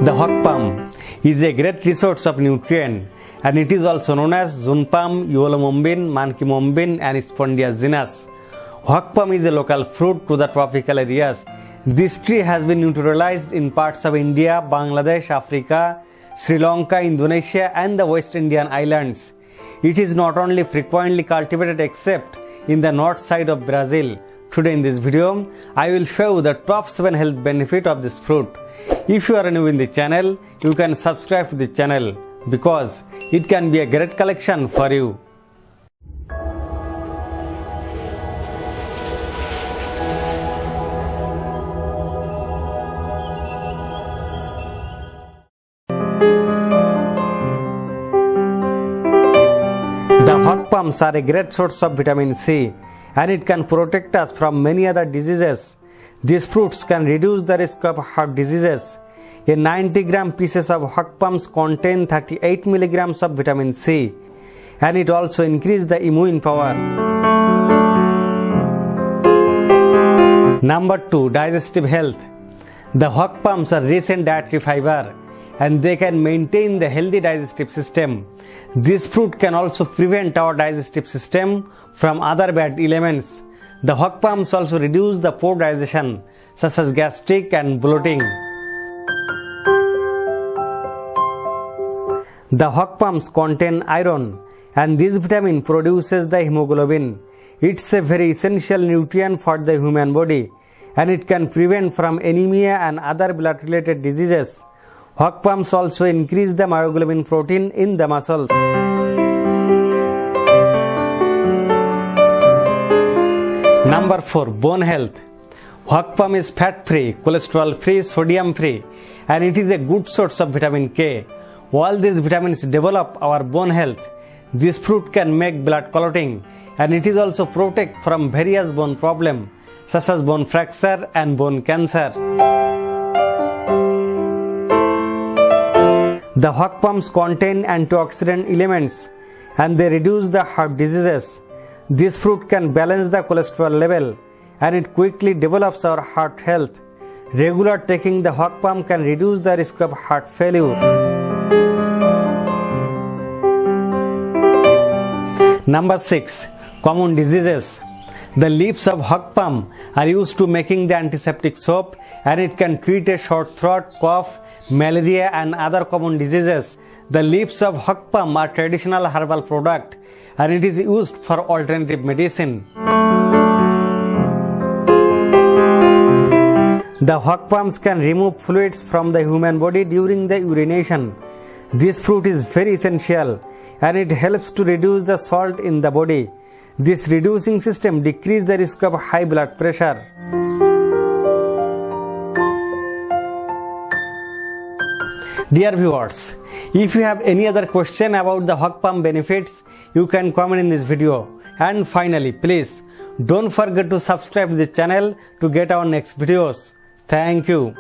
The hog plum is a great resource of nutrient, and it is also known as Mombin, Mombin, Mombin and Spondias genus. Hog plum is a local fruit to the tropical areas. This tree has been naturalized in parts of India, Bangladesh, Africa, Sri Lanka, Indonesia and the West Indian islands. It is not only frequently cultivated except in the north side of Brazil. Today in this video, I will show you the top 7 health benefits of this fruit. If you are new in the channel, you can subscribe to the channel because it can be a great collection for you. The hog plums are a great source of vitamin C, and it can protect us from many other diseases. These fruits can reduce the risk of heart diseases. A 90-gram pieces of hog plums contain 38 milligrams of vitamin C, and it also increases the immune power. Number 2. Digestive health. The hog plums are rich in dietary fiber, and they can maintain the healthy digestive system. This fruit can also prevent our digestive system from other bad elements. The hog plums also reduce the poor digestion, such as gastric and bloating. The hog plums contain iron, and this vitamin produces the hemoglobin. It's a very essential nutrient for the human body, and it can prevent from anemia and other blood-related diseases. Hog plums also increase the myoglobin protein in the muscles. Number 4. Bone health. Hog plum is fat-free, cholesterol-free, sodium-free, and it is a good source of vitamin K. All these vitamins develop our bone health. This fruit can make blood clotting, and it is also protect from various bone problems such as bone fracture and bone cancer. The hog plums contain antioxidant elements, and they reduce the heart diseases. This fruit can balance the cholesterol level, and it quickly develops our heart health. Regular taking the hog plum can reduce the risk of heart failure. Number 6. Common diseases. The leaves of hog plum are used to making the antiseptic soap, and it can treat a sore throat, cough, malaria and other common diseases. The leaves of hog plum are traditional herbal product, and it is used for alternative medicine. The hog plums can remove fluids from the human body during the urination. This fruit is very essential, and it helps to reduce the salt in the body. This reducing system decreases the risk of high blood pressure. Dear viewers, if you have any other question about the hog plum benefits, you can comment in this video. And finally, please don't forget to subscribe to the channel to get our next videos. Thank you.